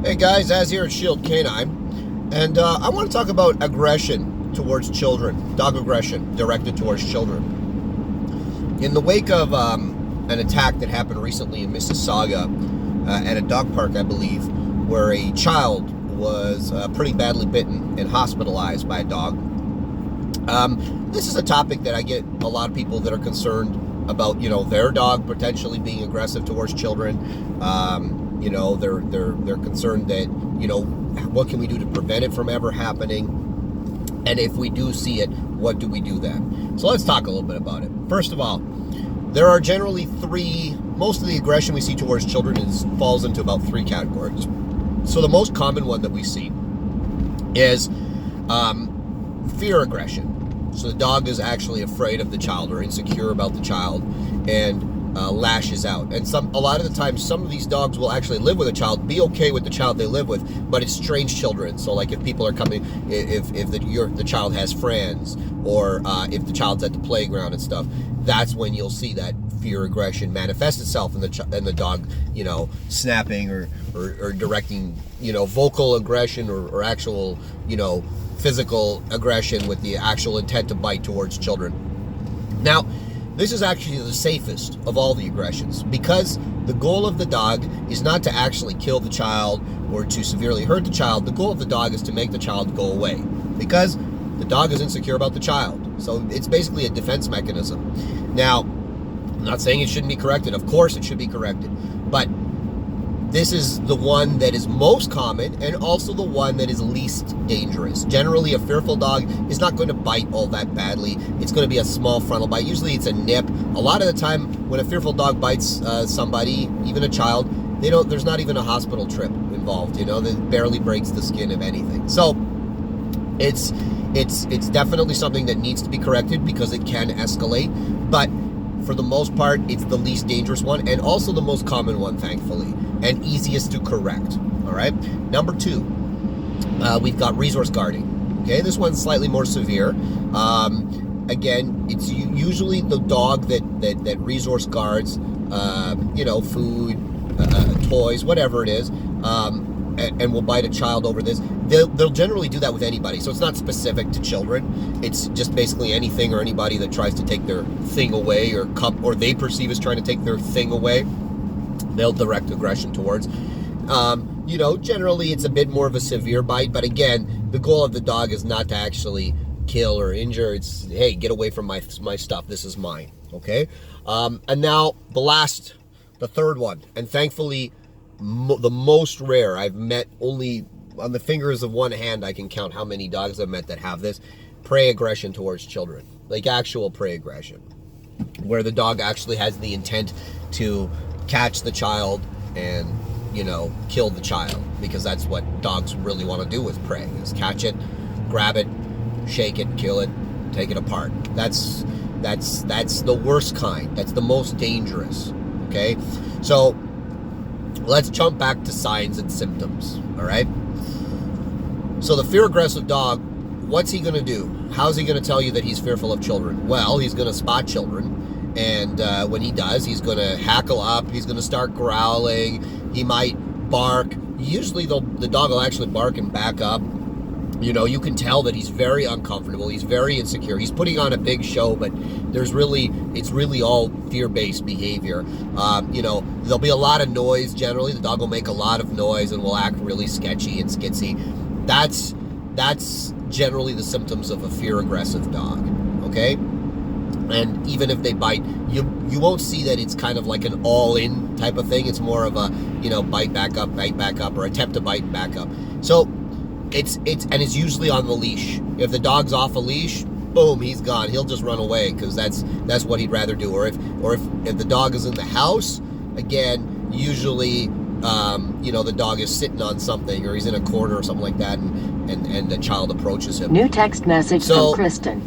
Hey guys, Az here at Shield Canine, and I want to talk about aggression towards children, dog aggression directed towards children. In the wake of an attack that happened recently in Mississauga at a dog park, I believe, where a child was pretty badly bitten and hospitalized by a dog. This is a topic that I get a lot of people that are concerned about, their dog potentially being aggressive towards children. They're concerned that, what can we do to prevent it from ever happening? And if we do see it, what do we do then? So let's talk a little bit about it. First of all, there are generally most of the aggression we see towards children falls into about three categories. So the most common one that we see is fear aggression. So the dog is actually afraid of the child or insecure about the child and lashes out. And a lot of the time, some of these dogs will actually live with a child, be okay with the child they live with, but it's strange children. So like if people are coming, if the child has friends, or if the child's at the playground and stuff, that's when you'll see that fear aggression manifest itself in the dog, snapping or directing, vocal aggression or actual, physical aggression with the actual intent to bite towards children. Now, this is actually the safest of all the aggressions, because the goal of the dog is not to actually kill the child or to severely hurt the child. The goal of the dog is to make the child go away, because the dog is insecure about the child. So it's basically a defense mechanism. Now, I'm not saying it shouldn't be corrected. Of course it should be corrected. But this is the one that is most common and also the one that is least dangerous. Generally, a fearful dog is not going to bite all that badly. It's going to be a small frontal bite. Usually it's a nip. A lot of the time when a fearful dog bites somebody, even a child, there's not even a hospital trip involved. That barely breaks the skin of anything. So it's definitely something that needs to be corrected because it can escalate. But for the most part, it's the least dangerous one and also the most common one, thankfully, and easiest to correct. All right. Number two, we've got resource guarding. Okay, this one's slightly more severe. Again, it's usually the dog that resource guards, food, toys, whatever it is, and will bite a child over this. They'll generally do that with anybody, so it's not specific to children. It's just basically anything or anybody that tries to take their thing away or they perceive as trying to take their thing away, they'll direct aggression towards. Generally it's a bit more of a severe bite, but again, the goal of the dog is not to actually kill or injure. It's, hey, get away from my stuff. This is mine. Okay. And now the third one, and thankfully the most rare. I've met only on the fingers of one hand, I can count how many dogs I've met that have this prey aggression towards children, like actual prey aggression, where the dog actually has the intent to catch the child and, kill the child, because that's what dogs really want to do with prey, is catch it, grab it, shake it, kill it, take it apart. That's the worst kind. That's the most dangerous. Okay. So let's jump back to signs and symptoms. All right. So the fear aggressive dog, what's he going to do? How's he going to tell you that he's fearful of children? Well, he's going to spot children. And when he does, he's going to hackle up. He's going to start growling. He might bark. Usually the dog will actually bark and back up. You can tell that he's very uncomfortable. He's very insecure. He's putting on a big show, but it's really all fear-based behavior. There'll be a lot of noise. Generally, the dog will make a lot of noise and will act really sketchy and skitsy. That's generally the symptoms of a fear-aggressive dog. Okay. And even if they bite, you won't see that it's kind of like an all-in type of thing. It's more of a, bite back up, or attempt to bite back up. So it's usually on the leash. If the dog's off a leash, boom, he's gone. He'll just run away because that's what he'd rather do. Or if the dog is in the house, again, usually the dog is sitting on something, or he's in a corner or something like that, and the child approaches him. New text message from Kristen.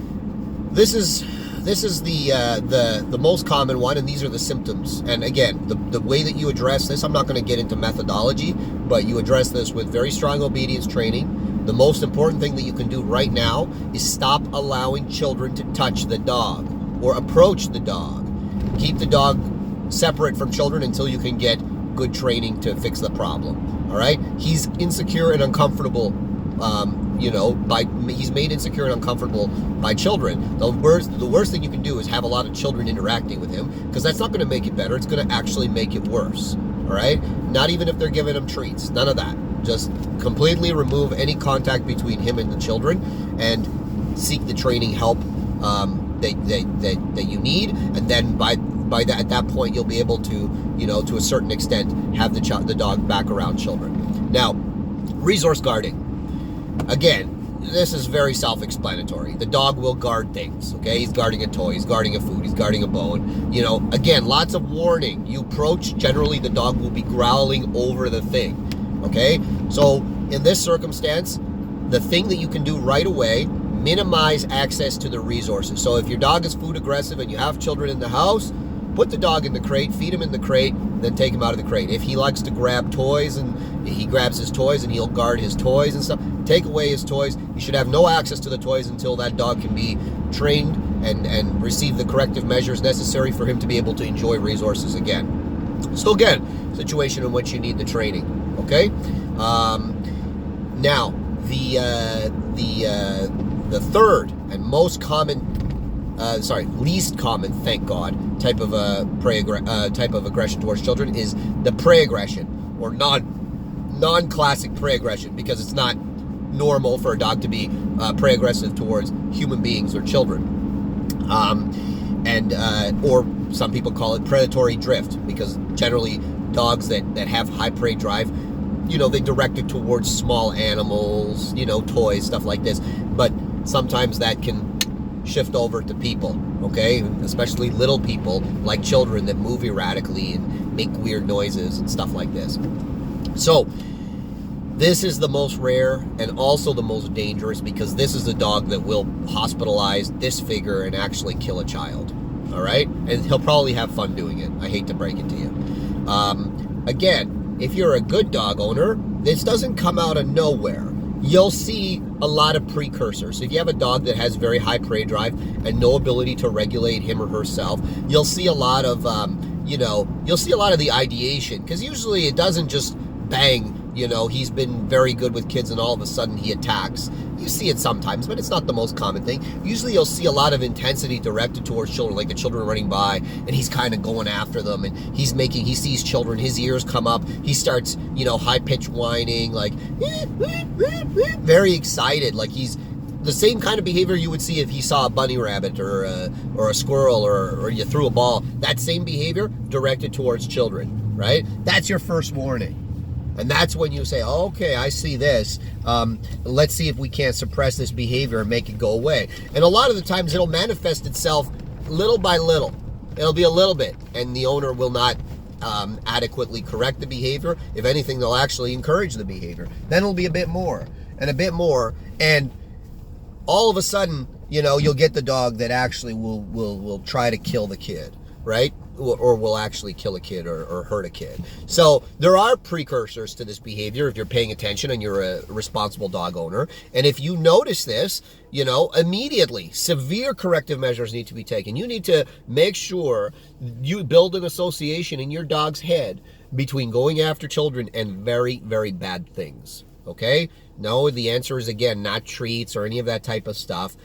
This is the most common one, and these are the symptoms. And again, the way that you address this, I'm not going to get into methodology, but you address this with very strong obedience training. The most important thing that you can do right now is stop allowing children to touch the dog or approach the dog. Keep the dog separate from children until you can get good training to fix the problem. All right? He's insecure and uncomfortable, he's made insecure and uncomfortable by children. The worst thing you can do is have a lot of children interacting with him, because that's not going to make it better. It's going to actually make it worse. All right? Not even if they're giving him treats. None of that. Just completely remove any contact between him and the children, and seek the training help that you need, and then at that point you'll be able to, to a certain extent, have the dog back around children. Now, resource guarding. Again, this is very self-explanatory. The dog will guard things, okay? He's guarding a toy, he's guarding a food, he's guarding a bone. Again, lots of warning. You approach, generally the dog will be growling over the thing, okay? So in this circumstance, the thing that you can do right away, minimize access to the resources. So if your dog is food aggressive and you have children in the house, put the dog in the crate, feed him in the crate, then take him out of the crate. If he likes to grab toys, and he grabs his toys and he'll guard his toys and stuff, take away his toys. You should have no access to the toys until that dog can be trained and receive the corrective measures necessary for him to be able to enjoy resources again. So again, situation in which you need the training, okay? Now, the third and most common, least common, thank God, type of aggression towards children is the prey aggression, or non-classic prey aggression, because it's not normal for a dog to be prey aggressive towards human beings or children, or some people call it predatory drift, because generally dogs that have high prey drive, they direct it towards small animals, toys, stuff like this, but sometimes that can shift over to people, okay? Especially little people, like children, that move erratically and make weird noises and stuff like this. So this is the most rare and also the most dangerous, because this is the dog that will hospitalize, disfigure, and actually kill a child, all right? And he'll probably have fun doing it. I hate to break it to you. Again, if you're a good dog owner, this doesn't come out of nowhere. You'll see a lot of precursors. So if you have a dog that has very high prey drive and no ability to regulate him or herself, you'll see a lot of, you'll see a lot of the ideation, because usually it doesn't just bang, he's been very good with kids and all of a sudden he attacks. You see it sometimes, but it's not the most common thing. Usually you'll see a lot of intensity directed towards children, like the children running by, and he's kind of going after them, and he sees children, his ears come up, he starts, high-pitched whining, like, very excited, like he's the same kind of behavior you would see if he saw a bunny rabbit or a squirrel, or you threw a ball. That same behavior directed towards children, right? That's your first warning. And that's when you say, okay, I see this. Let's see if we can't suppress this behavior and make it go away. And a lot of the times it'll manifest itself little by little. It'll be a little bit, and the owner will not adequately correct the behavior. If anything, they'll actually encourage the behavior. Then it'll be a bit more, and a bit more, and all of a sudden, you'll get the dog that actually will try to kill the kid, right? Or will actually kill a kid or hurt a kid. So there are precursors to this behavior if you're paying attention and you're a responsible dog owner. And if you notice this, immediately severe corrective measures need to be taken. You need to make sure you build an association in your dog's head between going after children and very, very bad things. Okay? No, the answer is, again, not treats or any of that type of stuff.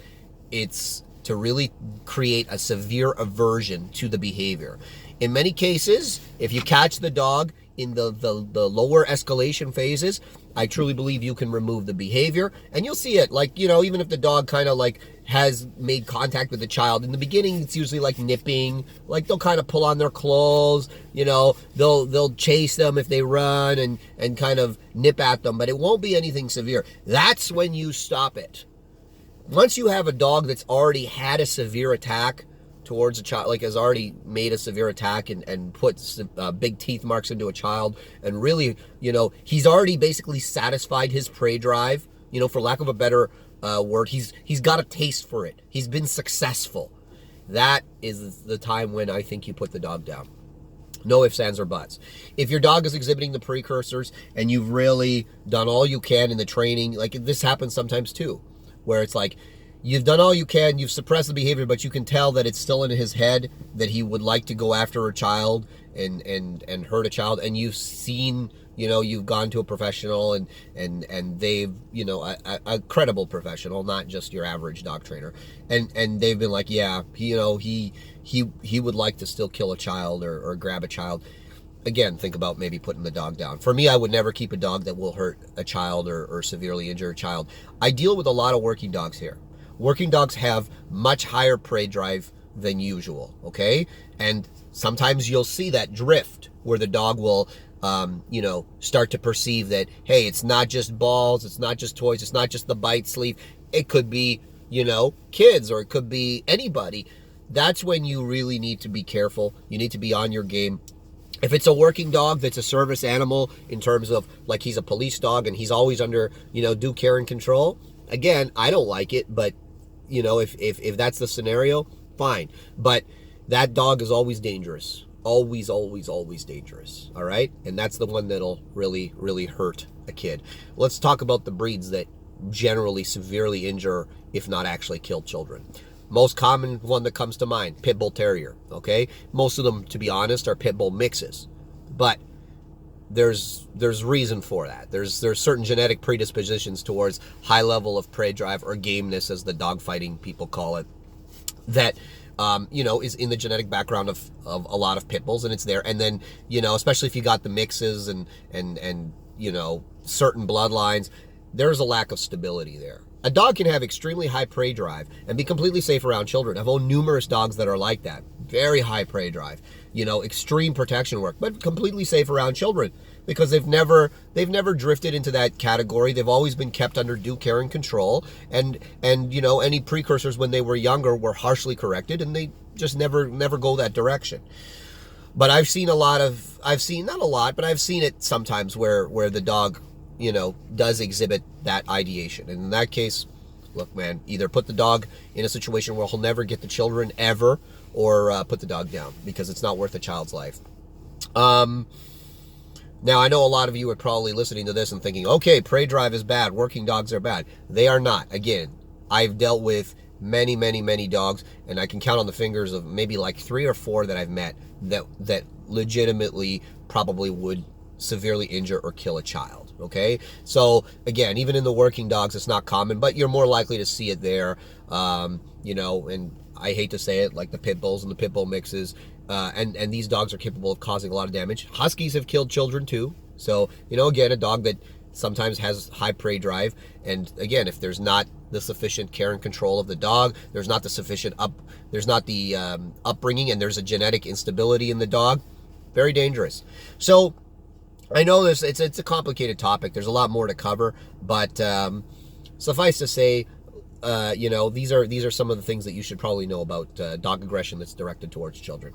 It's to really create a severe aversion to the behavior. In many cases, if you catch the dog in the lower escalation phases, I truly believe you can remove the behavior, and you'll see it, like, even if the dog kind of like has made contact with the child. In the beginning, it's usually like nipping, like they'll kind of pull on their clothes, they'll chase them if they run and kind of nip at them, but it won't be anything severe. That's when you stop it. Once you have a dog that's already had a severe attack towards a child, like has already made a severe attack and put big teeth marks into a child, and really, he's already basically satisfied his prey drive, for lack of a better word, he's got a taste for it. He's been successful. That is the time when I think you put the dog down. No ifs, ands, or buts. If your dog is exhibiting the precursors and you've really done all you can in the training, like this happens sometimes too, where it's like, you've done all you can, you've suppressed the behavior, but you can tell that it's still in his head that he would like to go after a child and hurt a child, and you've seen, you've gone to a professional and they've, a credible professional, not just your average dog trainer, and they've been like, yeah, he would like to still kill a child or grab a child. Again, think about maybe putting the dog down. For me, I would never keep a dog that will hurt a child or severely injure a child. I deal with a lot of working dogs here. Working dogs have much higher prey drive than usual, okay? And sometimes you'll see that drift where the dog will, start to perceive that, hey, it's not just balls, it's not just toys, it's not just the bite sleeve. It could be, kids, or it could be anybody. That's when you really need to be careful. You need to be on your game. If it's a working dog that's a service animal in terms of like he's a police dog and he's always under, due care and control, again, I don't like it, but, if that's the scenario, fine. But that dog is always dangerous. Always, always, always dangerous, all right? And that's the one that'll really, really hurt a kid. Let's talk about the breeds that generally severely injure, if not actually kill children. Most common one that comes to mind, Pit Bull Terrier, okay? Most of them, to be honest, are Pit Bull mixes. But there's reason for that. There's certain genetic predispositions towards high level of prey drive, or gameness, as the dog fighting people call it, that is in the genetic background of a lot of pit bulls, and it's there. And then, especially if you got the mixes and certain bloodlines, there's a lack of stability there. A dog can have extremely high prey drive and be completely safe around children. I've owned numerous dogs that are like that. Very high prey drive, extreme protection work, but completely safe around children because they've never drifted into that category. They've always been kept under due care and control, and any precursors when they were younger were harshly corrected, and they just never go that direction. But I've seen not a lot, but I've seen it sometimes where the dog, does exhibit that ideation. And in that case, look, man, either put the dog in a situation where he'll never get the children ever, or put the dog down, because it's not worth a child's life. Now, I know a lot of you are probably listening to this and thinking, okay, prey drive is bad, working dogs are bad. They are not. Again, I've dealt with many, many, many dogs, and I can count on the fingers of maybe like 3 or 4 that I've met that legitimately probably would severely injure or kill a child, okay? So, again, even in the working dogs, it's not common, but you're more likely to see it there, and I hate to say it, like the pit bulls and the pit bull mixes, and these dogs are capable of causing a lot of damage. Huskies have killed children too. So, again, a dog that sometimes has high prey drive, and again, if there's not the sufficient care and control of the dog, there's not the upbringing, and there's a genetic instability in the dog, very dangerous. So, I know it's a complicated topic. There's a lot more to cover, but suffice to say, these are some of the things that you should probably know about dog aggression that's directed towards children.